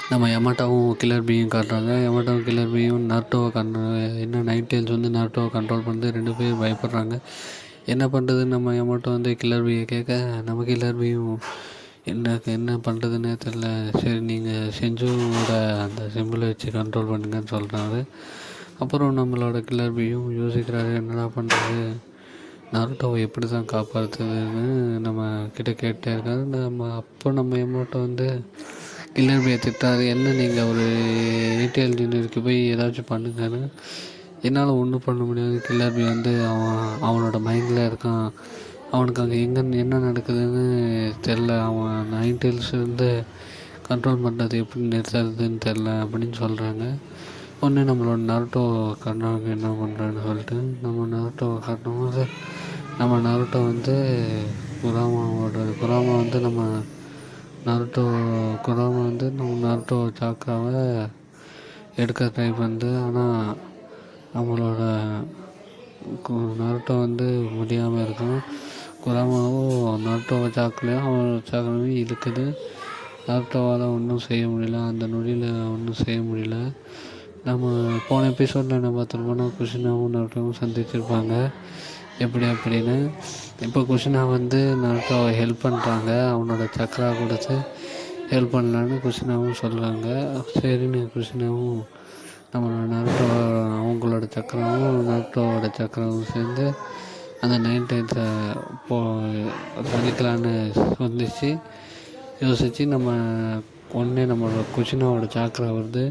நம்ம யமாட்டாவும் கில்லர் பீயும் காட்டுறாங்க. யமாட்டாவும் கில்லர் பீயும் நருட்டோவை காட்டுறாங்க. என்ன நைட் டெயில்ஸ் வந்து நருட்டோவை கண்ட்ரோல் பண்ணுறது, 2 பேரும் பயப்படுறாங்க. என்ன பண்ணுறதுன்னு நம்ம யமாட்டோ வந்து கில்லர் பீயை கேட்க, நம்ம கில்லர் பீயும் என்ன பண்ணுறதுன்னே தெரில. சரி நீங்கள் செஞ்சோட அந்த சிம்பிளை வச்சு கண்ட்ரோல் பண்ணுங்கன்னு சொல்கிறாரு. அப்புறம் நம்மளோட கில்லர் பீயும் யோசிக்கிறாரு, என்னடா பண்ணுறது, நருட்டோவை எப்படி தான் காப்பாற்றுறதுன்னு நம்ம கிட்ட கேட்டே இருக்காரு. நம்ம யமாட்டோ வந்து கில்லர் பீயை திட்டாரு. என்ன நீங்கள் ஒரு ஏடிஎல் இன்ஜினியருக்கு போய் ஏதாச்சும் பண்ணுங்கன்னு. என்னால் ஒன்றும் பண்ண முடியாது. கில்லர் பீ வந்து அவனோட மைண்டில் இருக்கான். அவனுக்கு அங்கே என்ன நடக்குதுன்னு தெரில. அவன் நைன் டெயில்ஸ் வந்து கண்ட்ரோல் பண்ணுறது எப்படி நிறுத்துறதுன்னு தெரில அப்படின்னு சொல்கிறாங்க. ஒன்று நம்மளோட நருட்டோ காட்டினவங்க என்ன பண்ணுறான்னு சொல்லிட்டு நம்ம நருட்டோவை காட்டும்போது நம்ம நருட்டோ வந்து குராமா வந்து நம்ம நருட்டோ சாக்காவை எடுக்க ட்ரை பண்ணுது. ஆனால் நம்மளோட நருட்டோ வந்து முடியாமல் இருக்கும். குராமாவும் நருட்டோவை சாக்கலையும் அவன் சாக்கலையும் இழுக்குது. நருட்டோவால் ஒன்றும் செய்ய முடியல. அந்த நொடியில் ஒன்றும் செய்ய முடியல. நம்ம போன எபிசோடில் என்ன பார்த்துருப்போம்னா குஷினாவும் நருட்டோவும் சந்திச்சிருப்பாங்க அப்படின்னு. இப்போ குஷினா வந்து நருட்டோவை ஹெல்ப் பண்ணுறாங்க. அவனோட சக்கரா கொடுத்து ஹெல்ப் பண்ணலான்னு குஷினாவும் சொல்கிறாங்க. சரின்னு குஷினாவும் நம்மளோட நருட்டோ அவங்களோட நருட்டோவோட சக்கராவும் சேர்ந்து அந்த 9 டெயில்ஸை சந்திக்கலான்னு யோசித்து நம்மளோட குஷினாவோட சாக்கரா வருது.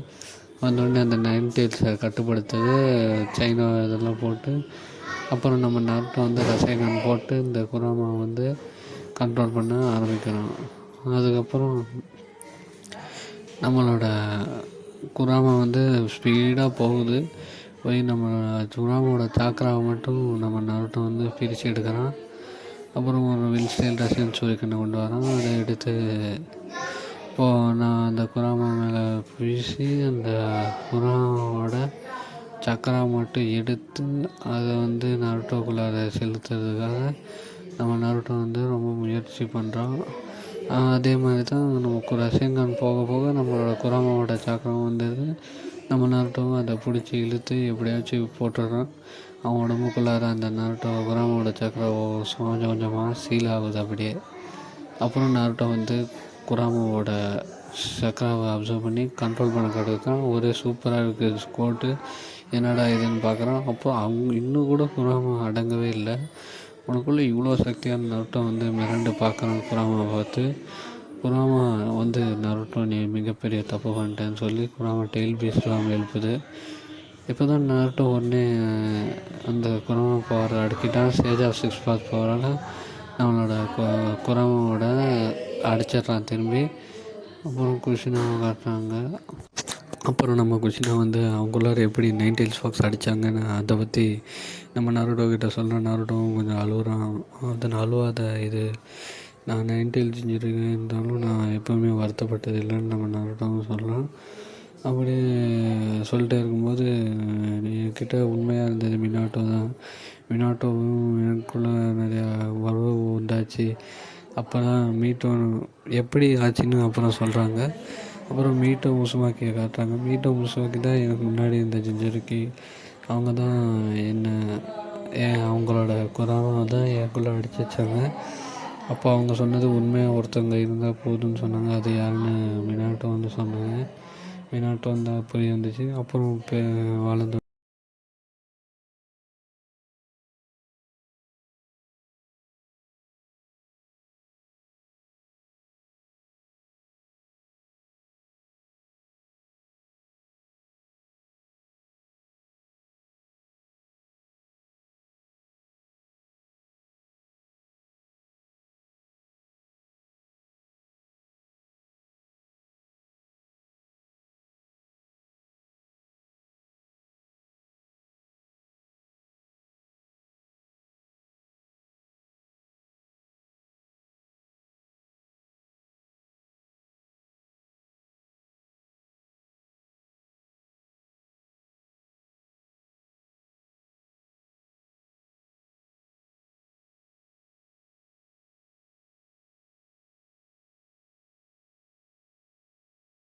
வந்தோடனே அந்த 9 டெயில்ஸை கட்டுப்படுத்துது சைனா இதெல்லாம் போட்டு. அப்புறம் நம்ம நருட்டோ வந்து ரசாயனம் போட்டு இந்த குராமா வந்து கண்ட்ரோல் பண்ண ஆரம்பிக்கிறோம். அதுக்கப்புறம் நம்மளோட குராமா வந்து ஸ்பீடாக போகுது. போய் நம்ம குராமாவோட சாக்கராவை மட்டும் நம்ம நருட்டோ வந்து பிரித்து எடுக்கிறான். அப்புறம் ஒரு வில்ஸ்டைல் ரஷ்யன் சூரியக்கண்ணை கொண்டு வரான். அதை எடுத்து நான் அந்த குராமா மேலே வீசி அந்த குராமாவோட சக்கரா மட்டும் எடுத்து அதை வந்து நருட்டோக்குள்ளார செலுத்துறதுக்காக நம்ம நருட்டோ வந்து ரொம்ப முயற்சி பண்ணுறோம். அதே மாதிரி தான் நமக்கு ரஷியன்கான் போக போக நம்மளோட குராமாவோட சக்கரம் வந்தது. நம்ம நருட்டோவும் அதை பிடிச்சி இழுத்து எப்படியாச்சும் போட்டுடுறோம். அவன் உடம்புக்குள்ளார அந்த குராமாவோட சக்கரம் கொஞ்சம் கொஞ்சமாக சீல் ஆகுது அப்படியே. அப்புறம் நருட்டோ வந்து குராமாவோட சக்கராவை அப்சர்வ் பண்ணி கண்ட்ரோல் பண்ண கற்றுக்கான். ஒரே சூப்பராக இருக்குது கோட்டு. என்னடா இதுன்னு பார்க்குறான். அப்போ இன்னும் கூட குராமா அடங்கவே இல்லை. உனக்குள்ளே இவ்வளோ சக்தியான நருட்டோ வந்து மிரண்டு பார்க்குறான் குராமாவை பார்த்து. குராமா வந்து நருட்டோ நீ மிகப்பெரிய தப்பு பண்ணிட்டேன்னு சொல்லி குராமா டெயில் பீஸ்லாம் எழுப்புது. இப்போ தான் நருட்டோ உடனே அந்த குராமா பவர் அடிக்கிட்டான். ஸ்டேஜ் ஆஃப் 6 பாஸ் பவரால் நம்மளோட குராமாவோட அடிச்சிட்றான் திரும்பி. அப்புறம் குஷினாவை காட்டுறாங்க. அப்புறம் நம்ம குஷினா வந்து அவங்களார எப்படி 9 டெயில்ஸ் ஃபாக்ஸ் அடித்தாங்கன்னு அதை பற்றி நம்ம நருட்டோ கிட்ட சொல்கிறேன். நருட்டோவும் கொஞ்சம் அழுகுறான். அழுவாத, இது நான் 9 டெயில்ஸ் இருந்தாலும் நான் எப்போவுமே வருத்தப்பட்டது இல்லைன்னு நம்ம நருட்டோவும் சொல்லலாம். அப்படியே சொல்லிட்டே இருக்கும்போது என்கிட்ட உண்மையாக இருந்தது மினாட்டோ தான். மினாட்டோவும் எனக்குள்ளே நிறையா உறவு உண்டாச்சு. அப்போ தான் மீட்டோ எப்படி ஆச்சுன்னு அப்புறம் சொல்கிறாங்க. அப்புறம் மீட்டோ முசுமாக்கியை காட்டுறாங்க. மீட்டோ முசுமாக்கி தான் எனக்கு முன்னாடி இருந்த ஜிஞ்சருக்கு. அவங்க தான் அவங்களோட குராமாவை தான் எனக்குள்ளே அடிச்சு வச்சாங்க. அப்போ அவங்க சொன்னது உண்மையாக ஒருத்தவங்க இருந்தால் போதும்னு சொன்னாங்க. அது யாருன்னு மினாட்டோ வந்து சொன்னாங்க. மினாட்டோ வந்து புரிய வந்துச்சு. அப்புறம் வளர்ந்து